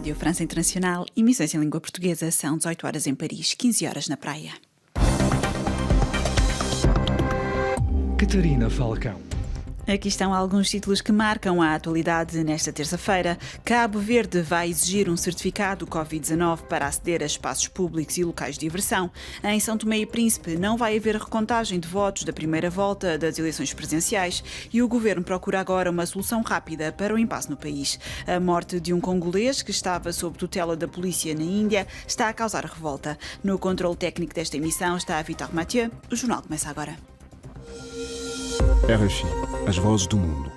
Rádio França Internacional, emissões em língua portuguesa, são 18 horas em Paris, 15 horas na praia. Catarina Falcão. Aqui estão alguns títulos que marcam a atualidade nesta terça-feira. Cabo Verde vai exigir um certificado Covid-19 para aceder a espaços públicos e locais de diversão. Em São Tomé e Príncipe não vai haver recontagem de votos da primeira volta das eleições presidenciais e o governo procura agora uma solução rápida para o impasse no país. A morte de um congolês que estava sob tutela da polícia na Índia está a causar revolta. No controle técnico desta emissão está Vitor Mathieu. O jornal começa agora. RFI, as vozes do mundo.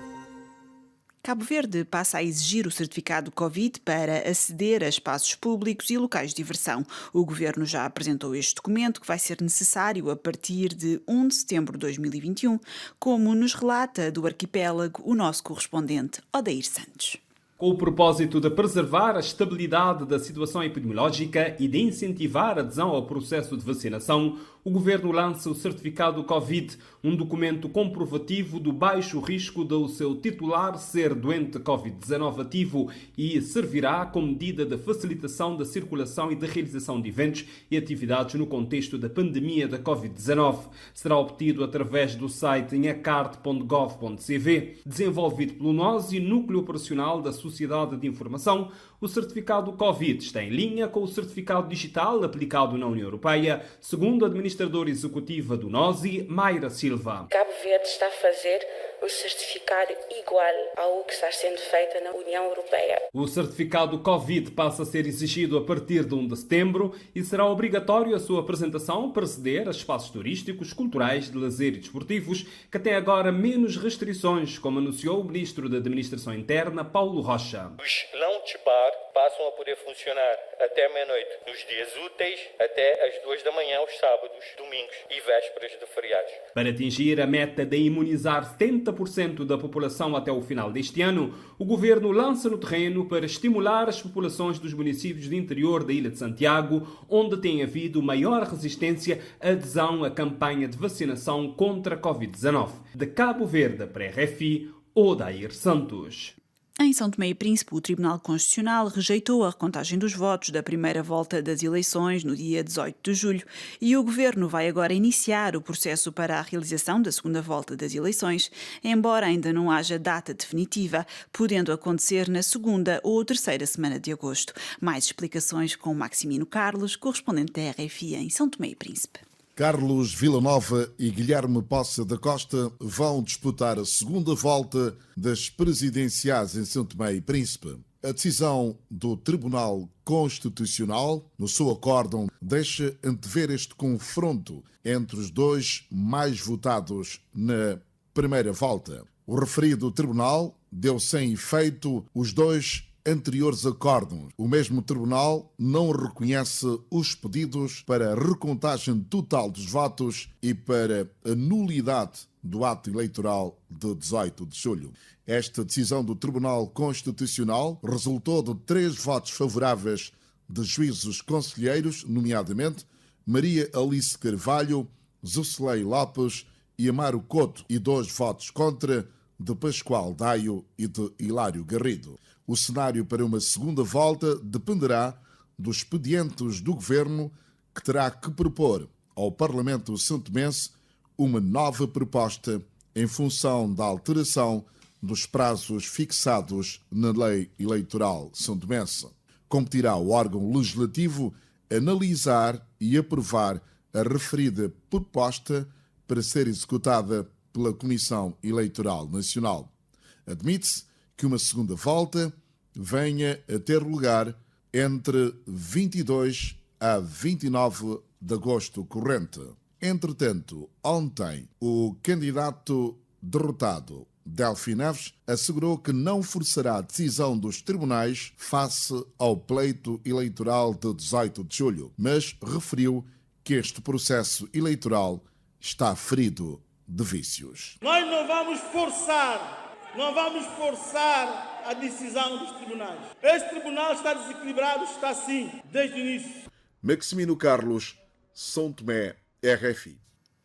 Cabo Verde passa a exigir o certificado Covid para aceder a espaços públicos e locais de diversão. O governo já apresentou este documento, que vai ser necessário a partir de 1 de setembro de 2021, como nos relata do arquipélago o nosso correspondente Odair Santos. Com o propósito de preservar a estabilidade da situação epidemiológica e de incentivar a adesão ao processo de vacinação, o governo lança o certificado Covid, um documento comprovativo do baixo risco do seu titular ser doente Covid-19 ativo e servirá como medida de facilitação da circulação e de realização de eventos e atividades no contexto da pandemia da Covid-19. Será obtido através do site inhacart.gov.cv. Desenvolvido pelo NOSI, Núcleo Operacional da Sociedade de Informação, o certificado Covid está em linha com o certificado digital aplicado na União Europeia, segundo a administradora executiva do NOSI, Mayra Silva. Cabo Verde está a fazer o certificado igual ao que está sendo feito na União Europeia. O certificado Covid passa a ser exigido a partir de 1 de setembro e será obrigatório a sua apresentação para aceder a espaços turísticos, culturais, de lazer e desportivos, que têm agora menos restrições, como anunciou o Ministro da Administração Interna, Paulo Rocha. Os lounge bar passam a poder funcionar até meia-noite nos dias úteis, até às 2 da manhã, aos sábados, domingos e vésperas de feriados. Para atingir a meta de imunizar 70% da população até o final deste ano, o governo lança no terreno para estimular as populações dos municípios do interior da Ilha de Santiago, onde tem havido maior resistência à adesão à campanha de vacinação contra a Covid-19. De Cabo Verde para a RFI, Odair Santos. Em São Tomé e Príncipe, o Tribunal Constitucional rejeitou a recontagem dos votos da primeira volta das eleições no dia 18 de julho e o governo vai agora iniciar o processo para a realização da segunda volta das eleições, embora ainda não haja data definitiva, podendo acontecer na segunda ou terceira semana de agosto. Mais explicações com Maximino Carlos, correspondente da RFI em São Tomé e Príncipe. Carlos Villanova e Guilherme Poça da Costa vão disputar a segunda volta das presidenciais em São Tomé e Príncipe. A decisão do Tribunal Constitucional, no seu acórdão, deixa antever este confronto entre os dois mais votados na primeira volta. O referido tribunal deu sem efeito os dois anteriores acórdãos. O mesmo tribunal não reconhece os pedidos para a recontagem total dos votos e para a nulidade do ato eleitoral de 18 de julho. Esta decisão do Tribunal Constitucional resultou de 3 votos favoráveis de juízes conselheiros, nomeadamente Maria Alice Carvalho, Zucelei Lopes e Amaro Couto, e 2 votos contra de Pascoal Daio e de Hilário Garrido. O cenário para uma segunda volta dependerá dos expedientes do governo, que terá que propor ao Parlamento santomense uma nova proposta em função da alteração dos prazos fixados na lei eleitoral santomense. Competirá ao órgão legislativo analisar e aprovar a referida proposta para ser executada pela Comissão Eleitoral Nacional. Admite-se que uma segunda volta venha a ter lugar entre 22 a 29 de agosto corrente. Entretanto, ontem, o candidato derrotado, Delfim Neves, assegurou que não forçará a decisão dos tribunais face ao pleito eleitoral de 18 de julho, mas referiu que este processo eleitoral está ferido de vícios. Nós não vamos forçar a decisão dos tribunais. Este tribunal está desequilibrado, está assim, desde o início. Maximino Carlos, São Tomé, RFI.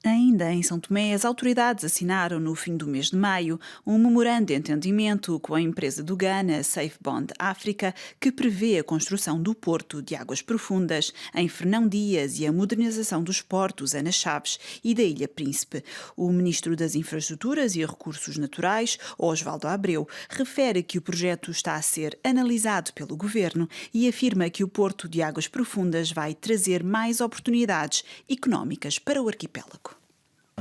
Ainda em São Tomé, as autoridades assinaram no fim do mês de maio um memorando de entendimento com a empresa do Ghana, Safe Bond África, que prevê a construção do porto de águas profundas em Fernão Dias e a modernização dos portos Ana Chaves e da Ilha Príncipe. O ministro das Infraestruturas e Recursos Naturais, Osvaldo Abreu, refere que o projeto está a ser analisado pelo governo e afirma que o porto de águas profundas vai trazer mais oportunidades económicas para o arquipélago.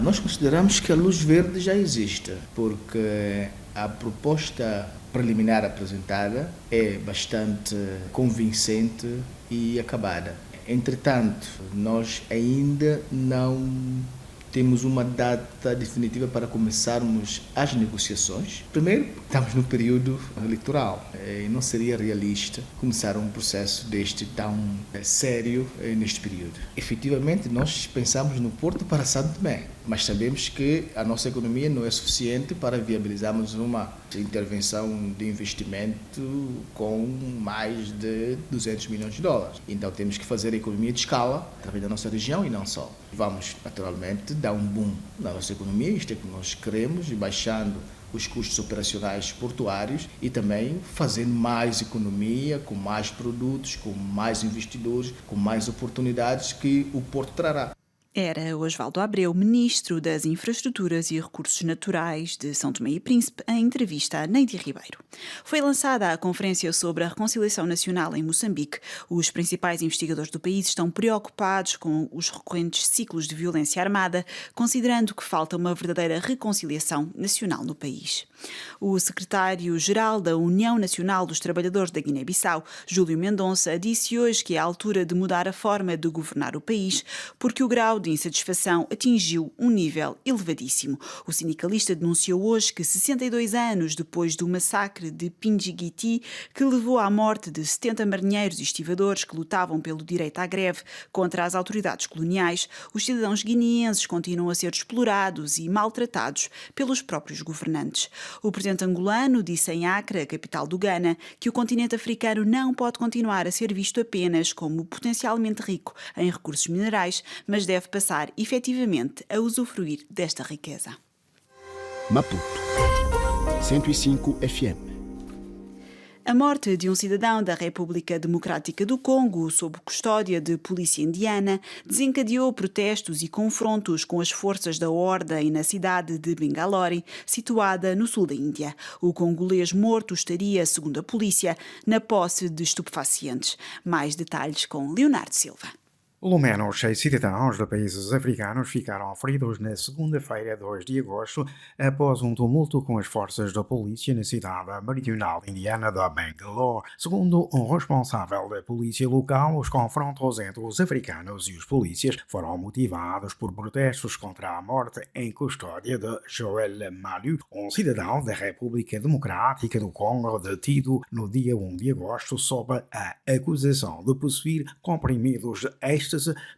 Nós consideramos que a luz verde já existe, porque a proposta preliminar apresentada é bastante convincente e acabada. Entretanto, nós ainda não temos uma data definitiva para começarmos as negociações. Primeiro, estamos no período eleitoral e não seria realista começar um processo deste tão sério neste período. Efetivamente, nós pensamos no Porto para Santo Tomé, mas sabemos que a nossa economia não é suficiente para viabilizarmos uma intervenção de investimento com mais de 200 milhões de dólares. Então temos que fazer a economia de escala através da nossa região e não só. Vamos, naturalmente, dar um boom na nossa economia, isto é que nós queremos, e baixando os custos operacionais portuários e também fazendo mais economia, com mais produtos, com mais investidores, com mais oportunidades que o Porto trará. Era Osvaldo Abreu, ministro das Infraestruturas e Recursos Naturais de São Tomé e Príncipe, em entrevista a Neide Ribeiro. Foi lançada a Conferência sobre a Reconciliação Nacional em Moçambique. Os principais investigadores do país estão preocupados com os recorrentes ciclos de violência armada, considerando que falta uma verdadeira reconciliação nacional no país. O secretário-geral da União Nacional dos Trabalhadores da Guiné-Bissau, Júlio Mendonça, disse hoje que é a altura de mudar a forma de governar o país, porque o grau de insatisfação atingiu um nível elevadíssimo. O sindicalista denunciou hoje que 62 anos depois do massacre de Pinjiguiti, que levou à morte de 70 marinheiros e estivadores que lutavam pelo direito à greve contra as autoridades coloniais, os cidadãos guineenses continuam a ser explorados e maltratados pelos próprios governantes. O presidente angolano disse em Acre, a capital do Ghana, que o continente africano não pode continuar a ser visto apenas como potencialmente rico em recursos minerais, mas deve passar efetivamente a usufruir desta riqueza. Maputo 105 FM. A morte de um cidadão da República Democrática do Congo, sob custódia de polícia indiana, desencadeou protestos e confrontos com as forças da ordem na cidade de Bangalore, situada no sul da Índia. O congolês morto estaria, segundo a polícia, na posse de estupefacientes. Mais detalhes com Leonardo Silva. Pelo menos 6 cidadãos de países africanos ficaram feridos na segunda-feira, 2 de agosto, após um tumulto com as forças da polícia na cidade meridional indiana de Bangalore. Segundo um responsável da polícia local, os confrontos entre os africanos e os polícias foram motivados por protestos contra a morte em custódia de Joel Malu, um cidadão da República Democrática do Congo detido no dia 1 de agosto sob a acusação de possuir comprimidos de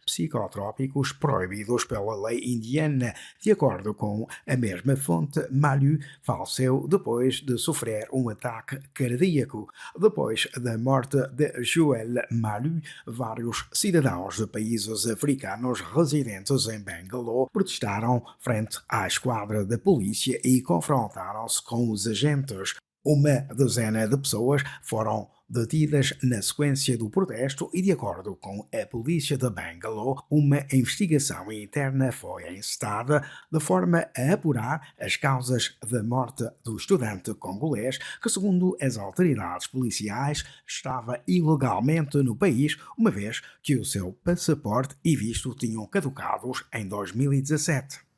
psicotrópicos proibidos pela lei indiana. De acordo com a mesma fonte, Malu faleceu depois de sofrer um ataque cardíaco. Depois da morte de Joel Malu, vários cidadãos de países africanos residentes em Bangalore protestaram frente à esquadra da polícia e confrontaram-se com os agentes. Uma dezena de pessoas foram detidas na sequência do protesto e, de acordo com a polícia de Bangalore, uma investigação interna foi encetada de forma a apurar as causas da morte do estudante congolês que, segundo as autoridades policiais, estava ilegalmente no país, uma vez que o seu passaporte e visto tinham caducados em 2017.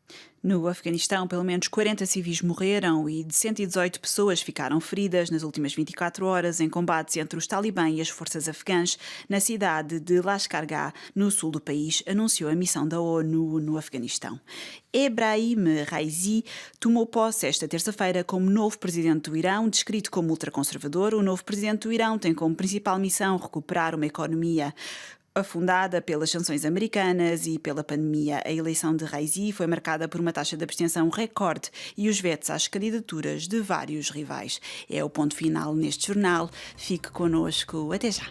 No Afeganistão, pelo menos 40 civis morreram e de 118 pessoas ficaram feridas nas últimas 24 horas em combates entre os talibã e as forças afegãs na cidade de Lashkar-Gah, no sul do país, anunciou a missão da ONU no Afeganistão. Ebrahim Raisi tomou posse esta terça-feira como novo presidente do Irão, descrito como ultraconservador. O novo presidente do Irão tem como principal missão recuperar uma economia afundada pelas sanções americanas e pela pandemia. A eleição de Raisi foi marcada por uma taxa de abstenção recorde e os vetos às candidaturas de vários rivais. É o ponto final neste jornal. Fique connosco. Até já.